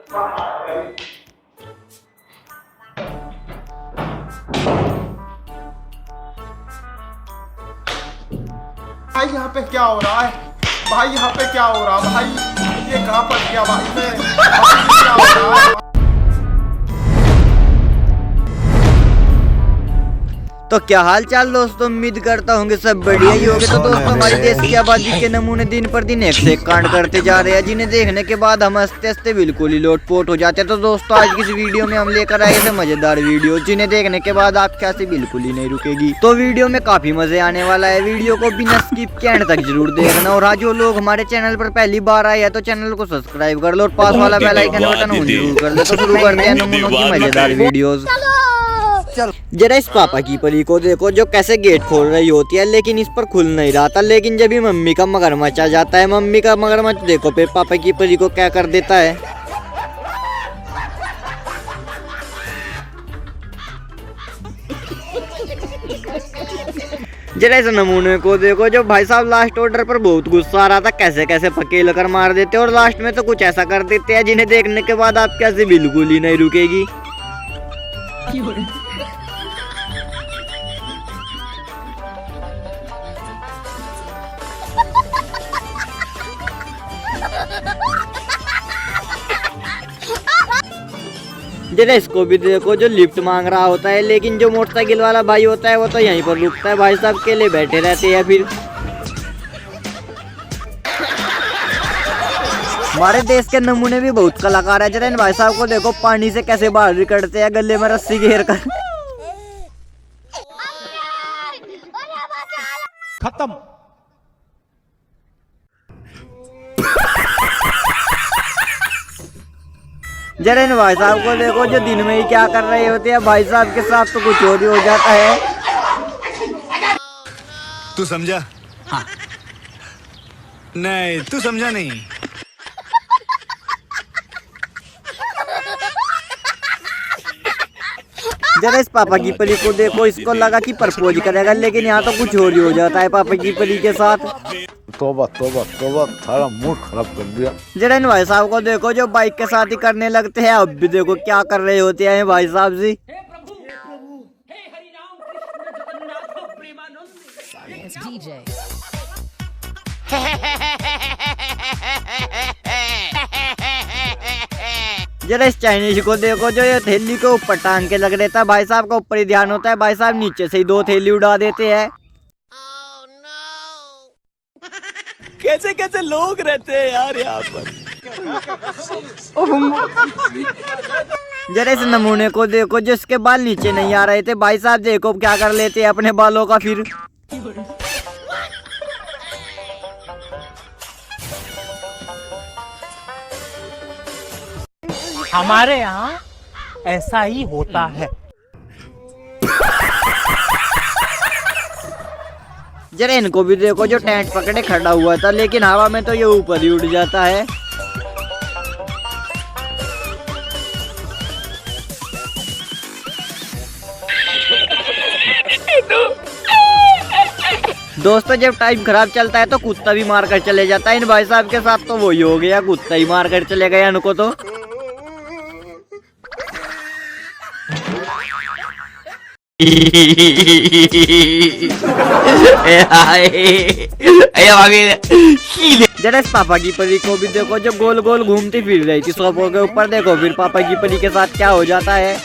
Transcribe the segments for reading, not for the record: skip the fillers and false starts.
भाई यहाँ पे क्या हो रहा है? भाई यहाँ पे क्या हो रहा है? भाई ये कहाँ फंस गया? भाई मैं भाई ये क्या हो रहा है? तो क्या हाल चाल दोस्तों, उम्मीद करता होंगे सब बढ़िया ही होंगे। तो दोस्तों हमारे देश की आबादी के नमूने दिन पर दिन एक से एक कांड करते जा रहे हैं, जिन्हें देखने के बाद हम हंसते हंसते बिल्कुल ही लोटपोट हो जाते हैं। तो दोस्तों आज की इस वीडियो में हम लेकर आए ऐसे मजेदार वीडियो जिन्हें देखने के बाद आपकी हंसी बिल्कुल ही नहीं रुकेगी। तो वीडियो में काफी मजे आने वाला है, वीडियो को बिना स्किप के एंड तक जरूर देखना। और हाँ, जो लोग हमारे चैनल पर पहली बार आए हैं तो चैनल को सब्सक्राइब कर लो और पास वाला बेल आइकन बटन ऑन जरूर कर लो। तो शुरू करते हैं नमूनों की मजेदार वीडियोस। जरा इस पापा की परी को देखो जो कैसे गेट खोल रही होती है, लेकिन इस पर खुल नहीं रहा था। लेकिन जब ही मम्मी का मगरमच्छ आ जाता है, मम्मी का मगरमच्छ देखो फिर पापा की परी को क्या कर देता है। जरा इस नमूने को देखो जो भाई साहब लास्ट ऑर्डर पर बहुत गुस्सा आ रहा था, कैसे कैसे फकेल कर मार देते और लास्ट में तो कुछ ऐसा कर देते हैं जिन्हें देखने के बाद आपकी हंसी बिल्कुल ही नहीं रुकेगी। जरा इसको भी देखो जो लिफ्ट मांग रहा होता है, लेकिन जो मोटरसाइकिल वाला भाई होता है वो तो यहीं पर रुकता है। भाई साहब के लिए बैठे रहते हैं। फिर हमारे देश के नमूने भी बहुत कलाकार है। जरा इन भाई साहब को देखो पानी से कैसे बाहर निकलते हैं, गले में रस्सी घेर कर। खत्म। जरा इन भाई साहब को देखो जो दिन में ही क्या कर रहे होते हैं, भाई साहब के साथ तो कुछ और ही हो जाता है। तू समझा? हाँ। नहीं तू समझा नहीं। जरा इस पापा की परी को देखो, इसको लगा कि प्रपोज करेगा, लेकिन यहाँ तो कुछ और ही हो जाता है पापा की परी के साथ। तोबा तोबा तोबा, सारा मूड खराब कर दिया। जरा इन भाई साहब को देखो जो बाइक के साथ ही करने लगते हैं। अब भी देखो क्या कर रहे होते हैं भाई साहब जी। जरा इस चाइनीज को देखो जो ये थैली के ऊपर टांग के लग रहता है, भाई साहब का ऊपर ही ध्यान होता है, भाई साहब नीचे से ही 2 थैली उड़ा देते हैं। कैसे कैसे लोग रहते हैं यार यहाँ पर। जरा इस नमूने को देखो जो इसके बाल नीचे नहीं आ रहे थे, भाई साहब देखो क्या कर लेते हैं अपने बालों का। फिर हमारे यहाँ ऐसा ही होता है। जरा इनको भी देखो जो टेंट पकड़े खड़ा हुआ था, लेकिन हवा में तो ये ऊपर ही उड़ जाता है। दोस्तों जब टाइम खराब चलता है तो कुत्ता भी मार कर चले जाता है। इन भाई साहब के साथ तो वही हो गया, कुत्ता ही मार कर चले गए इनको तो। जरा इस पापा की परी को भी देखो जो गोल गोल घूमती फिर रही थी सोफों के ऊपर, देखो फिर पापा की परी के साथ क्या हो जाता है।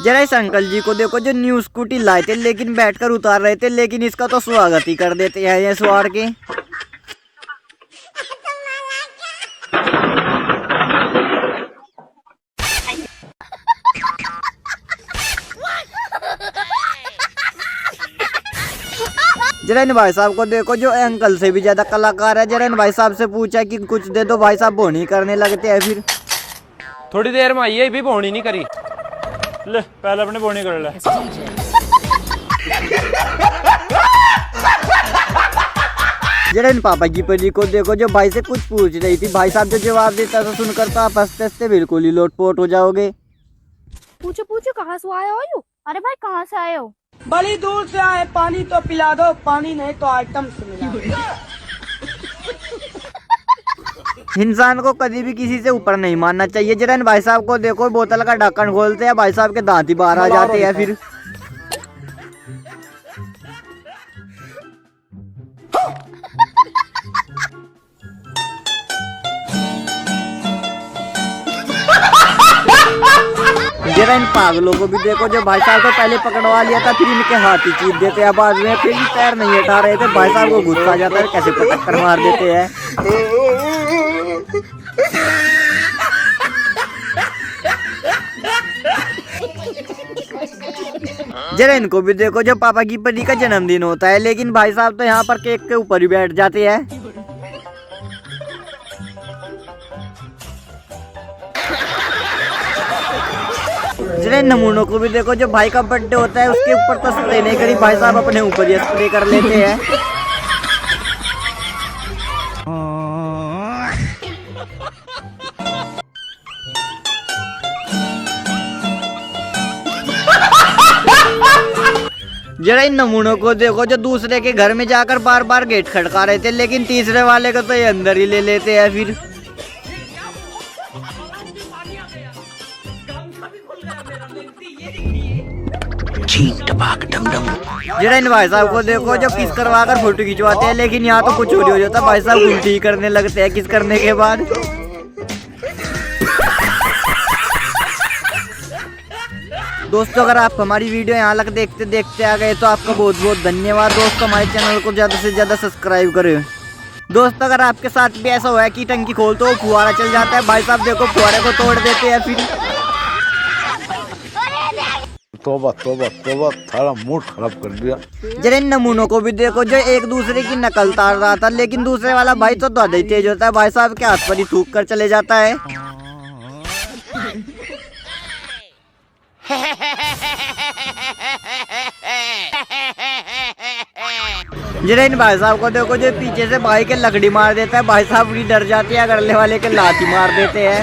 जरा इस अंकल जी को देखो जो न्यू स्कूटी लाए थे, लेकिन बैठकर उतार रहे थे, लेकिन इसका तो स्वागत ही कर देते हैं ये सवार के। जरा इन भाई साहब को देखो जो अंकल से भी ज्यादा कलाकार है। जरा इन भाई साहब से पूछा कि कुछ दे दो, भाई साहब बोनी करने लगते हैं। फिर थोड़ी देर में आइए, भी बोनी नहीं करी। ले पहले अपने बोनी कर ले। जरा इन पापा की परी को देखो जो भाई से कुछ पूछ रही थी, भाई साहब जो जवाब देता था सुनकर तो आप हंसते हंसते बिल्कुल ही लोटपोट हो जाओगे। पूछो पूछो कहाँ से आए हो यू? अरे भाई कहाँ से आए हो? बड़ी दूर से आए पानी तो पिला दो, पानी नहीं तो आइटम से मिला। इंसान को कभी भी किसी से ऊपर नहीं मानना चाहिए। जरा इन भाई साहब को देखो, बोतल का ढक्कन खोलते हैं, भाई साहब के दांत ही बाहर आ जाते हैं फिर। जरा इन पागलों को भी देखो, जो भाई साहब को पहले पकड़वा लिया था, फिर इनके हाथ ही चीर देते हैं बाद में, फिर भी पैर नहीं हटा रहे थे। भाई साहब को गुस्सा आ जाता है, कैसे पटक कर मार देते हैं। जरा इनको भी देखो, जो पापा की परी का जन्मदिन होता है, लेकिन भाई साहब तो यहाँ पर केक के ऊपर ही बैठ जाते हैं। जरा इन नमूनों को भी देखो, जो भाई का बर्थडे होता है उसके ऊपर तो स्प्रे नहीं करी, भाई साहब अपने ऊपर ही स्प्रे कर लेते हैं। जरा इन नमूनों को देखो, जो दूसरे के घर में जाकर बार बार गेट खड़का रहे थे, लेकिन तीसरे वाले को तो ये अंदर ही ले लेते हैं फिर। जरा इन भाई साहब को देखो, जो किस करवा कर फोटो खिंचवाते हैं, लेकिन यहाँ तो कुछ चोरी हो जाता है, भाई साहब उल्टी करने लगते हैं किस करने के बाद। दोस्तों, अगर आप हमारी वीडियो यहाँ तक देखते देखते आ गए तो आपका बहुत बहुत धन्यवाद। दोस्तों, हमारे चैनल को ज़्यादा से ज़्यादा सब्सक्राइब करें। दोस्तों, अगर आपके साथ भी ऐसा हुआ है कि टंकी खोल तो फुहारा चल जाता है, भाई साहब देखो फुहारे को तोड़ देते हैं फिर। तोबा तोबा तोबा, थारा मूड खराब कर दिया। जरा इन नमूनों को भी देखो, जो एक दूसरे की नकल तार रहा था, लेकिन दूसरे वाला भाई तो ज्यादा ही तेज होता है, भाई साहब के हाथ पर ही थूक कर चले जाता है। जरा इन भाई साहब को देखो, जो पीछे से भाई के लकड़ी मार देता है, भाई साहब भी डर जाते हैं, अगले वाले के लाठी मार देते हैं।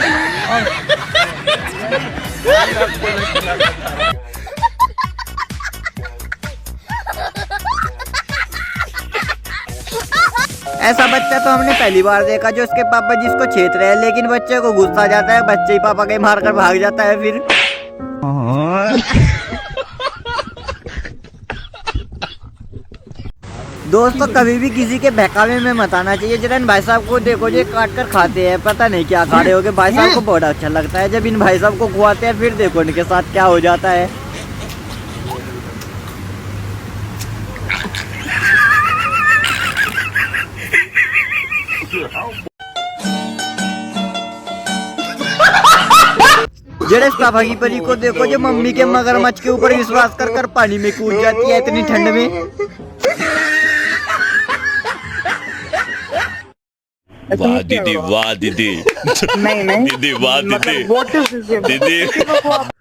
ऐसा बच्चा तो हमने पहली बार देखा, जो उसके पापा जिसको छेद रहे हैं, लेकिन बच्चे को गुस्सा आ जाता है, बच्चे ही पापा के मार कर भाग जाता है फिर। दोस्तों, कभी भी किसी के बहकावे में मत आना चाहिए। जरा इन भाई साहब को देखो, जो काट कर खाते हैं, पता नहीं क्या खा रहे होगे। भाई साहब को बहुत अच्छा लगता है जब इन भाई साहब को खुआते हैं, फिर देखो इनके साथ क्या हो जाता है। जरा इस पापा की परी को देखो, जो मम्मी के मगरमच्छ के ऊपर विश्वास कर कर पानी में कूद जाती है इतनी ठंड में। वाह दीदी, वाह दीदी, नहीं दीदी वाह दीदी, व्हाट इज दिस? दीदी